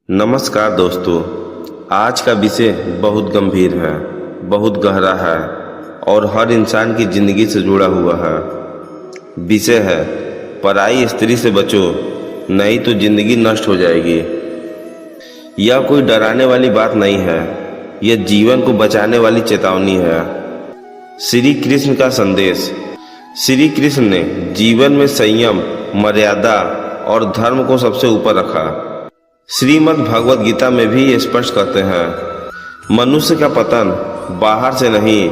नमस्कार दोस्तों। आज का विषय बहुत गंभीर है, बहुत गहरा है और हर इंसान की जिंदगी से जुड़ा हुआ है। विषय है पराई स्त्री से बचो, नहीं तो जिंदगी नष्ट हो जाएगी। यह कोई डराने वाली बात नहीं है, यह जीवन को बचाने वाली चेतावनी है। श्री कृष्ण का संदेश। श्री कृष्ण ने जीवन में संयम, मर्यादा और धर्म को सबसे ऊपर रखा। श्रीमद् भगवद गीता में भी स्पष्ट कहते हैं, मनुष्य का पतन बाहर से नहीं,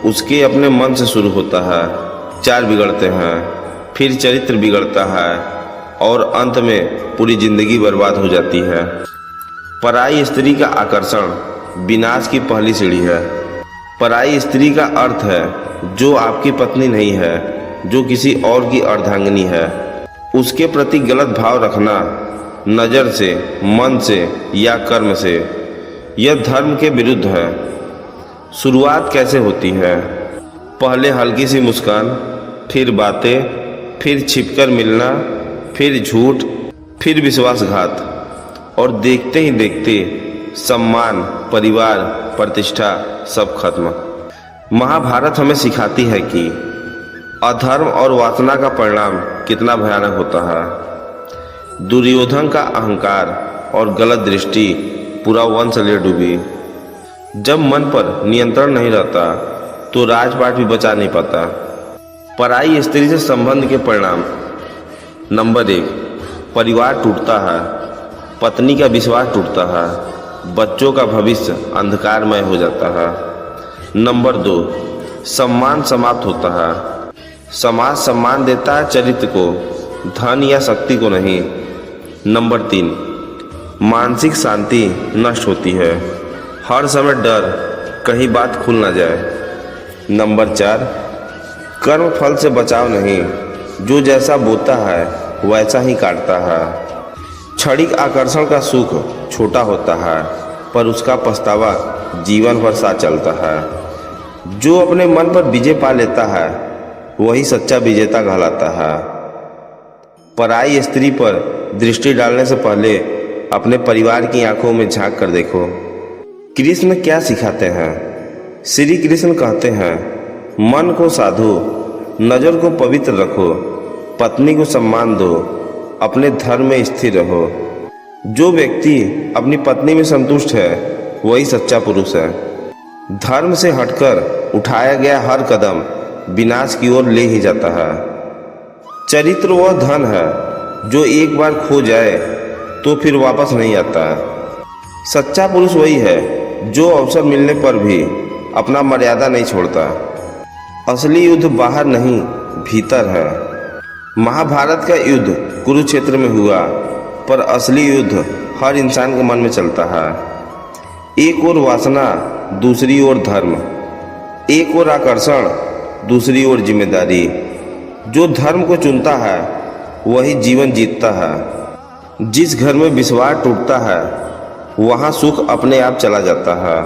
उसके अपने मन से शुरू होता है। विचार बिगड़ते हैं, फिर चरित्र बिगड़ता है और अंत में पूरी जिंदगी बर्बाद हो जाती है। पराई स्त्री का आकर्षण विनाश की पहली सीढ़ी है। पराई स्त्री का अर्थ है जो आपकी पत्नी नहीं है, जो किसी और की अर्धांगिनी है। उसके प्रति गलत भाव रखना, नज़र से, मन से या कर्म से, यह धर्म के विरुद्ध है। शुरुआत कैसे होती है? पहले हल्की सी मुस्कान, फिर बातें, फिर छिपकर मिलना, फिर झूठ, फिर विश्वासघात और देखते ही देखते सम्मान, परिवार, प्रतिष्ठा सब खत्म। महाभारत हमें सिखाती है कि अधर्म और वासना का परिणाम कितना भयानक होता है। दुर्योधन का अहंकार और गलत दृष्टि पूरा वंश ले डूबी। जब मन पर नियंत्रण नहीं रहता तो राजपाट भी बचा नहीं पाता। पराई स्त्री से संबंध के परिणाम। नंबर 1, परिवार टूटता है, पत्नी का विश्वास टूटता है, बच्चों का भविष्य अंधकारमय हो जाता है। नंबर 2, सम्मान समाप्त होता है। समाज सम्मान देता है चरित्र को, धन या शक्ति को नहीं। नंबर 3, मानसिक शांति नष्ट होती है, हर समय डर कहीं बात खुल ना जाए। नंबर 4, कर्म फल से बचाव नहीं, जो जैसा बोता है वैसा ही काटता है। क्षणिक आकर्षण का सुख छोटा होता है, पर उसका पछतावा जीवन भर साथ चलता है। जो अपने मन पर विजय पा लेता है वही सच्चा विजेता कहलाता है। पराई स्त्री पर दृष्टि डालने से पहले अपने परिवार की आंखों में झांक कर देखो। कृष्ण क्या सिखाते हैं? श्री कृष्ण कहते हैं, मन को साधो, नजर को पवित्र रखो, पत्नी को सम्मान दो, अपने धर्म में स्थिर रहो। जो व्यक्ति अपनी पत्नी में संतुष्ट है वही सच्चा पुरुष है। धर्म से हटकर उठाया गया हर कदम विनाश की ओर ले ही जाता है। चरित्र वह धन है जो एक बार खो जाए तो फिर वापस नहीं आता। सच्चा पुरुष वही है जो अवसर मिलने पर भी अपना मर्यादा नहीं छोड़ता। असली युद्ध बाहर नहीं, भीतर है। महाभारत का युद्ध कुरुक्षेत्र में हुआ, पर असली युद्ध हर इंसान के मन में चलता है। एक ओर वासना, दूसरी ओर धर्म। एक ओर आकर्षण, दूसरी ओर जिम्मेदारी। जो धर्म को चुनता है वही जीवन जीतता है। जिस घर में विश्वास टूटता है वहाँ सुख अपने आप चला जाता है।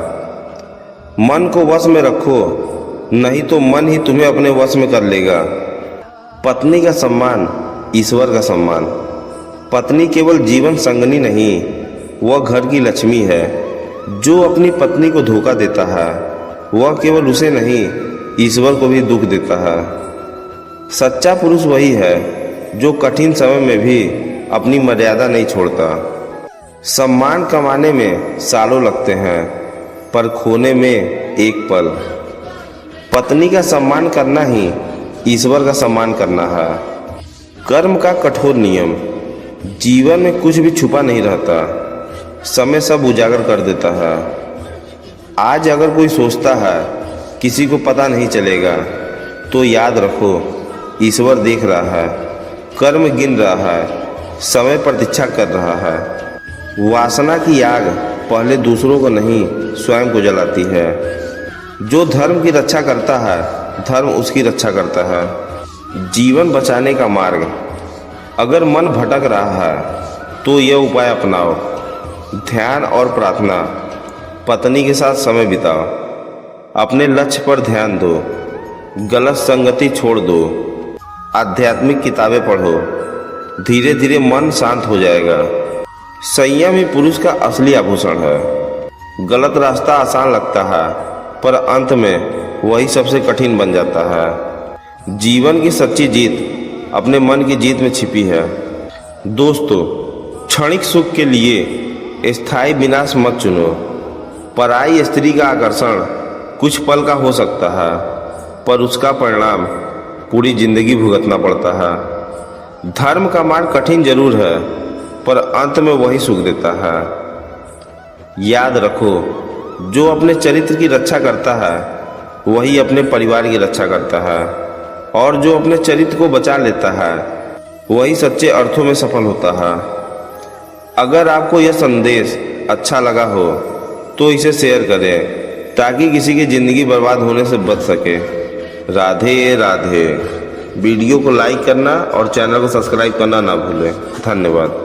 मन को वश में रखो, नहीं तो मन ही तुम्हें अपने वश में कर लेगा। पत्नी का सम्मान ईश्वर का सम्मान। पत्नी केवल जीवन संगनी नहीं, वह घर की लक्ष्मी है। जो अपनी पत्नी को धोखा देता है वह केवल उसे नहीं, ईश्वर को भी दुख देता है। सच्चा पुरुष वही है जो कठिन समय में भी अपनी मर्यादा नहीं छोड़ता। सम्मान कमाने में सालों लगते हैं, पर खोने में एक पल। पत्नी का सम्मान करना ही ईश्वर का सम्मान करना है। कर्म का कठोर नियम। जीवन में कुछ भी छुपा नहीं रहता, समय सब उजागर कर देता है। आज अगर कोई सोचता है किसी को पता नहीं चलेगा, तो याद रखो ईश्वर देख रहा है, कर्म गिन रहा है, समय प्रतीक्षा कर रहा है। वासना की आग पहले दूसरों को नहीं, स्वयं को जलाती है। जो धर्म की रक्षा करता है, धर्म उसकी रक्षा करता है। जीवन बचाने का मार्ग। अगर मन भटक रहा है तो यह उपाय अपनाओ। ध्यान और प्रार्थना। पत्नी के साथ समय बिताओ। अपने लक्ष्य पर ध्यान दो। गलत संगति छोड़ दो। आध्यात्मिक किताबें पढ़ो। धीरे धीरे मन शांत हो जाएगा। संयम ही पुरुष का असली आभूषण है। गलत रास्ता आसान लगता है, पर अंत में वही सबसे कठिन बन जाता है। जीवन की सच्ची जीत अपने मन की जीत में छिपी है। दोस्तों, क्षणिक सुख के लिए स्थायी विनाश मत चुनो। पराई स्त्री का आकर्षण कुछ पल का हो सकता है, पर उसका परिणाम पूरी जिंदगी भुगतना पड़ता है। धर्म का मार्ग कठिन जरूर है, पर अंत में वही सुख देता है। याद रखो, जो अपने चरित्र की रक्षा करता है वही अपने परिवार की रक्षा करता है, और जो अपने चरित्र को बचा लेता है वही सच्चे अर्थों में सफल होता है। अगर आपको यह संदेश अच्छा लगा हो तो इसे शेयर करें, ताकि किसी की ज़िंदगी बर्बाद होने से बच सके। राधे राधे। वीडियो को लाइक करना और चैनल को सब्सक्राइब करना ना भूलें। धन्यवाद।